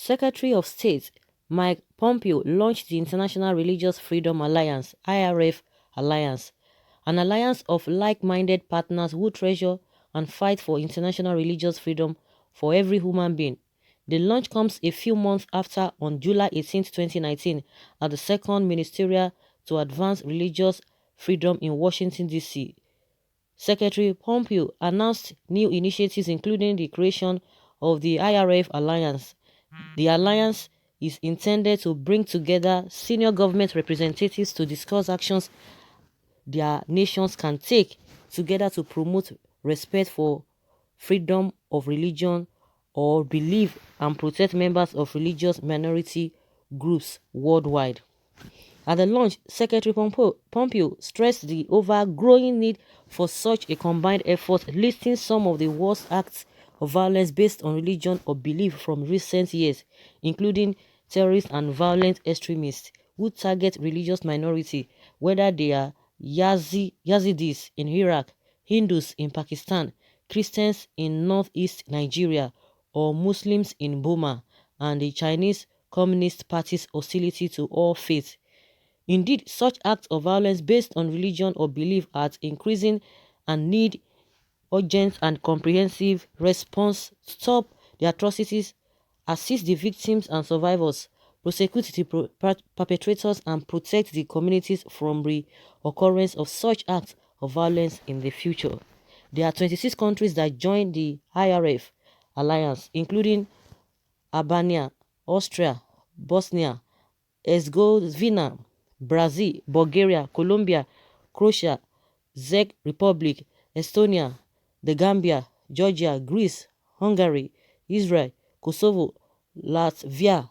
Secretary of State Mike Pompeo launched the International Religious Freedom Alliance (IRF) alliance, an alliance of like-minded partners who treasure and fight for international religious freedom for every human being. The launch comes a few months after, on July 18, 2019, at the Second Ministerial to Advance Religious Freedom in Washington, D.C., Secretary Pompeo announced new initiatives including the creation of the IRF Alliance. The alliance is intended to bring together senior government representatives to discuss actions their nations can take together to promote respect for freedom of religion or belief and protect members of religious minority groups worldwide. At the launch, Secretary Pompeo stressed the overgrowing need for such a combined effort, listing some of the worst acts of violence based on religion or belief from recent years, including terrorists and violent extremists who target religious minorities, whether they are Yazidis in Iraq, Hindus in Pakistan, Christians in northeast Nigeria, or Muslims in Burma, and the Chinese Communist Party's hostility to all faiths. Indeed, such acts of violence based on religion or belief are increasing and need urgent and comprehensive response to stop the atrocities, assist the victims and survivors, prosecute the perpetrators, and protect the communities from the occurrence of such acts of violence in the future. There are 26 countries that joined the IRF alliance, including Albania, Austria, Bosnia, Herzegovina, Brazil, Bulgaria, Colombia, Croatia, Czech Republic, Estonia, the Gambia, Georgia, Greece, Hungary, Israel, Kosovo, Latvia,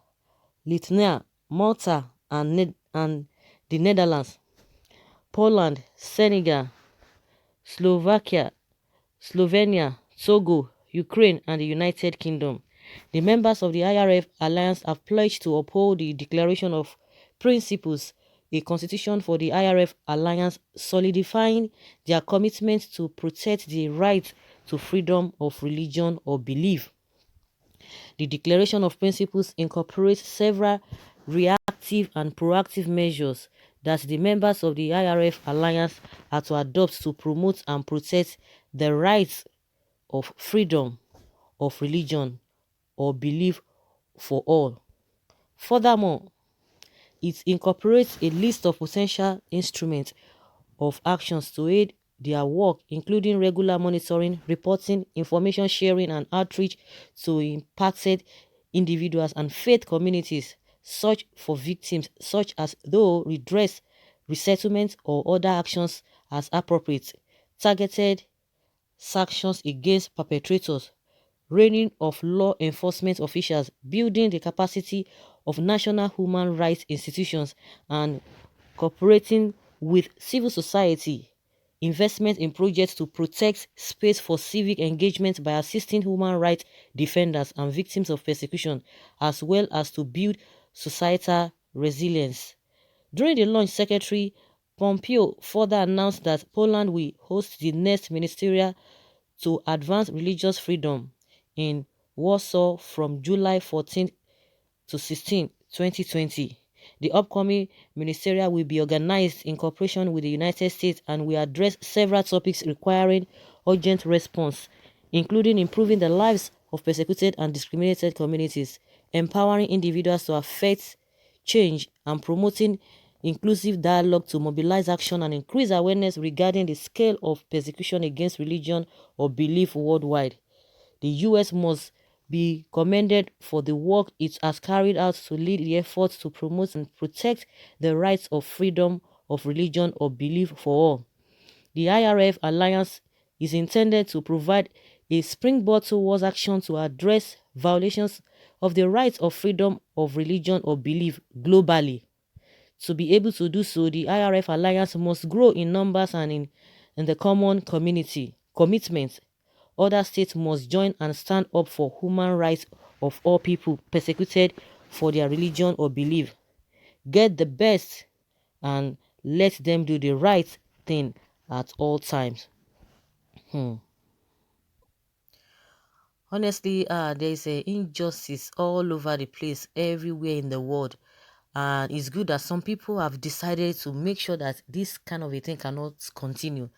Lithuania, Malta, and the Netherlands, Poland, Senegal, Slovakia, Slovenia, Togo, Ukraine, and the United Kingdom. The members of the IRF alliance have pledged to uphold the Declaration of Principles, a constitution for the IRF alliance, solidifying their commitment to protect the right to freedom of religion or belief. The Declaration of Principles incorporates several reactive and proactive measures that the members of the IRF alliance are to adopt to promote and protect the rights of freedom of religion or belief for all. Furthermore, it incorporates a list of potential instruments of actions to aid their work, including regular monitoring, reporting, information sharing, and outreach to impacted individuals and faith communities, such for victims, such as though redress, resettlement, or other actions as appropriate, targeted sanctions against perpetrators, reigning of law enforcement officials, building the capacity of national human rights institutions, and cooperating with civil society, investment in projects to protect space for civic engagement by assisting human rights defenders and victims of persecution, as well as to build societal resilience. During the launch, Secretary Pompeo further announced that Poland will host the next ministerial to advance religious freedom in Warsaw from July 14 to 16, 2020. The upcoming ministerial will be organized in cooperation with the United States and will address several topics requiring urgent response, including improving the lives of persecuted and discriminated communities, empowering individuals to affect change, and promoting inclusive dialogue to mobilize action and increase awareness regarding the scale of persecution against religion or belief worldwide. The U.S. must be commended for the work it has carried out to lead the efforts to promote and protect the rights of freedom of religion or belief for all. The IRF alliance is intended to provide a springboard towards action to address violations of the rights of freedom of religion or belief globally. To be able to do so, the IRF alliance must grow in numbers and in the common community commitment. Other states must join and stand up for human rights of all people persecuted for their religion or belief. Get the best and let them do the right thing at all times. Hmm. Honestly, there is a injustice all over the place, everywhere in the world. And it's good that some people have decided to make sure that this kind of a thing cannot continue.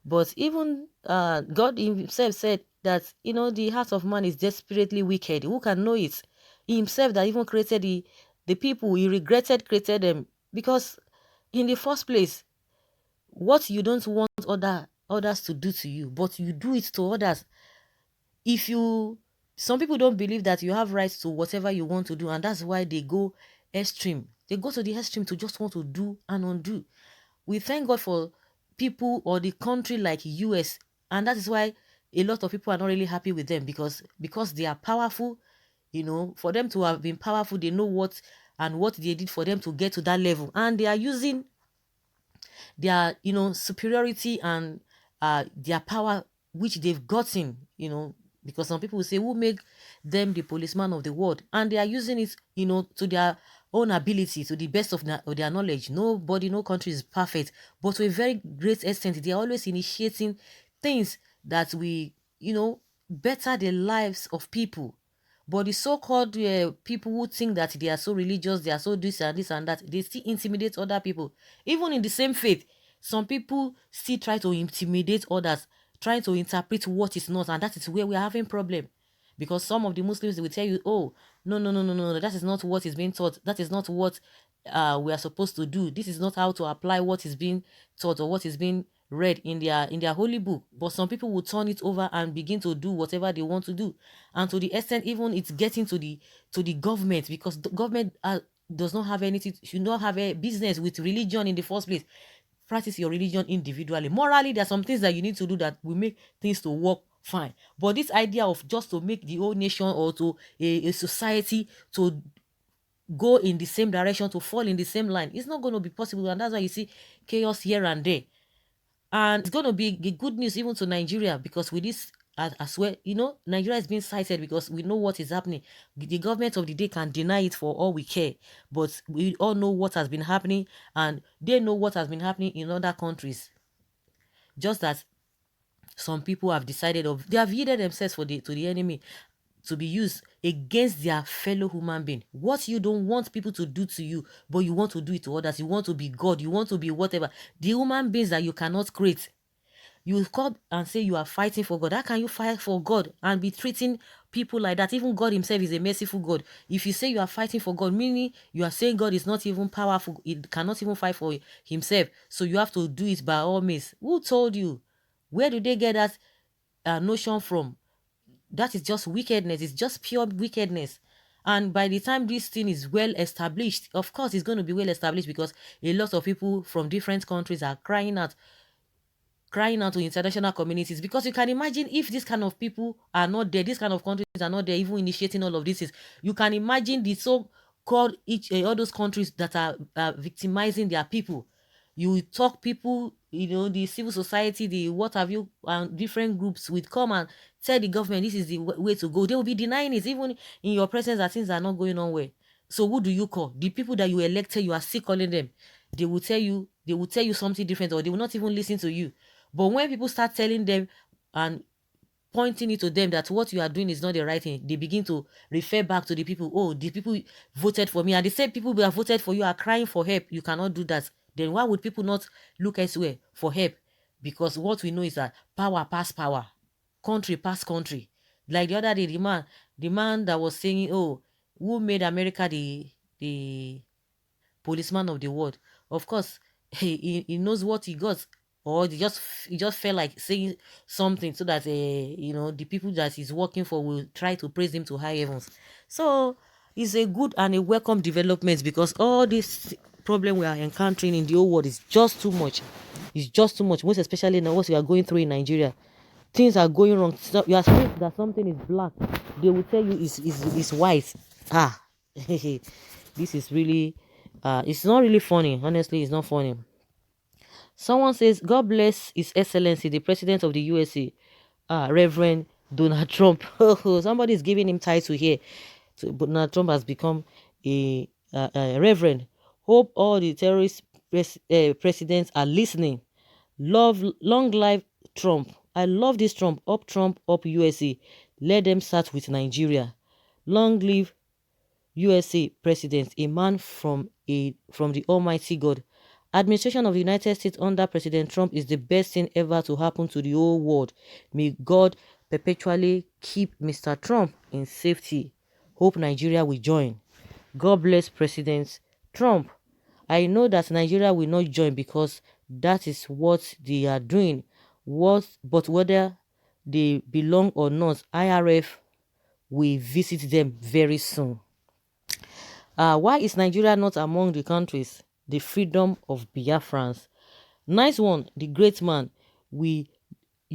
But even God himself said that, the heart of man is desperately wicked. Who can know it? He himself that even created the people, he regretted created them. Because in the first place, what you don't want others to do to you, but you do it to others. If you Some people don't believe that you have rights to whatever you want to do, and that's why they go extreme. They go to the extreme to just want to do and undo. We thank God for people or the country like US, and that is why a lot of people are not really happy with them, because they are powerful. For them to have been powerful, they know what they did for them to get to that level, and they are using their superiority and their power which they've gotten, because some people will say, who make them the policeman of the world, and they are using it, to their own ability, to the best of their knowledge. Nobody, no country is perfect, but to a very great extent they are always initiating things that we better the lives of people. But the so-called people who think that they are so religious, they are so this and that, they still intimidate other people. Even in the same faith, some people still try to intimidate others, trying to interpret what is not, and that is where we are having problem. Because some of the Muslims will tell you, oh, no, no, no, no, no, that is not what is being taught. That is not what we are supposed to do. This is not how to apply what is being taught or what is being read in their holy book. But some people will turn it over and begin to do whatever they want to do, and to the extent even it's getting to the government, because the government does not have anything, should not have a business with religion in the first place. Practice your religion individually. Morally, there are some things that you need to do that will make things to work fine. But this idea of just to make the whole nation or to a society to go in the same direction, to fall in the same line, it's not going to be possible. And that's why you see chaos here and there. And it's going to be good news even to Nigeria, because with this as well, Nigeria is being cited because we know what is happening. The government of the day can deny it for all we care, but we all know what has been happening, and they know what has been happening in other countries. Just that some people have decided they have yielded themselves to the enemy, to be used against their fellow human being. What you don't want people to do to you, but you want to do it to others. You want to be God. You want to be whatever. The human beings that you cannot create. You come and say you are fighting for God. How can you fight for God and be treating people like that? Even God himself is a merciful God. If you say you are fighting for God, meaning you are saying God is not even powerful, he cannot even fight for himself. So you have to do it by all means. Who told you? Where do they get that notion from? That is just wickedness. It's just pure wickedness. And by the time this thing is well established, of course it's going to be well established, because a lot of people from different countries are crying out to international communities. Because you can imagine, if this kind of people are not there, this kind of countries are not there, even initiating all of this, you can imagine the so-called all those countries that are victimizing their people. You talk people, the civil society, the what have you, different groups would come and tell the government this is the way to go. They will be denying it, even in your presence, that things are not going on well. So who do you call? The people that you elected, you are still calling them. They will tell you something different, or they will not even listen to you. But when people start telling them and pointing it to them that what you are doing is not the right thing, they begin to refer back to the people. Oh, the people voted for me, and the same people who have voted for you are crying for help. You cannot do that. Then why would people not look elsewhere for help? Because what we know is that power pass power, country pass country. Like the other day, the man that was saying, oh, who made America the policeman of the world? Of course, he knows what he got, or he just felt like saying something so that the people that he's working for will try to praise him to high heavens. So it's a good and a welcome development, because all this problem we are encountering in the whole world is just too much. It's just too much, most especially now what we are going through in Nigeria. Things are going wrong. So you are saying that something is black, they will tell you is white. Ah, this is really it's not really funny. Honestly, it's not funny. Someone says, God bless His Excellency, the President of the USA, Reverend Donald Trump. Somebody is giving him title here. So Donald Trump has become a reverend. Hope all the terrorist presidents are listening. Long life Trump. I love this Trump. Up USA. Let them start with Nigeria. Long live USA President, a man from the Almighty God. Administration of the United States under President Trump is the best thing ever to happen to the whole world. May God perpetually keep Mr. Trump in safety. Hope Nigeria will join. God bless President Trump. I know that Nigeria will not join because that is what they are doing. But whether they belong or not, IRF will visit them very soon. Why is Nigeria not among the countries? The freedom of Biafrans. Nice one, the great man. You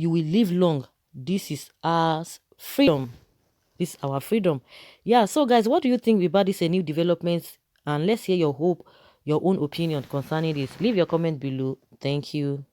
will live long. This is our freedom. This is our freedom. Yeah, so guys, what do you think about this new developments? And let's hear your own opinion concerning this. Leave your comment below. Thank you.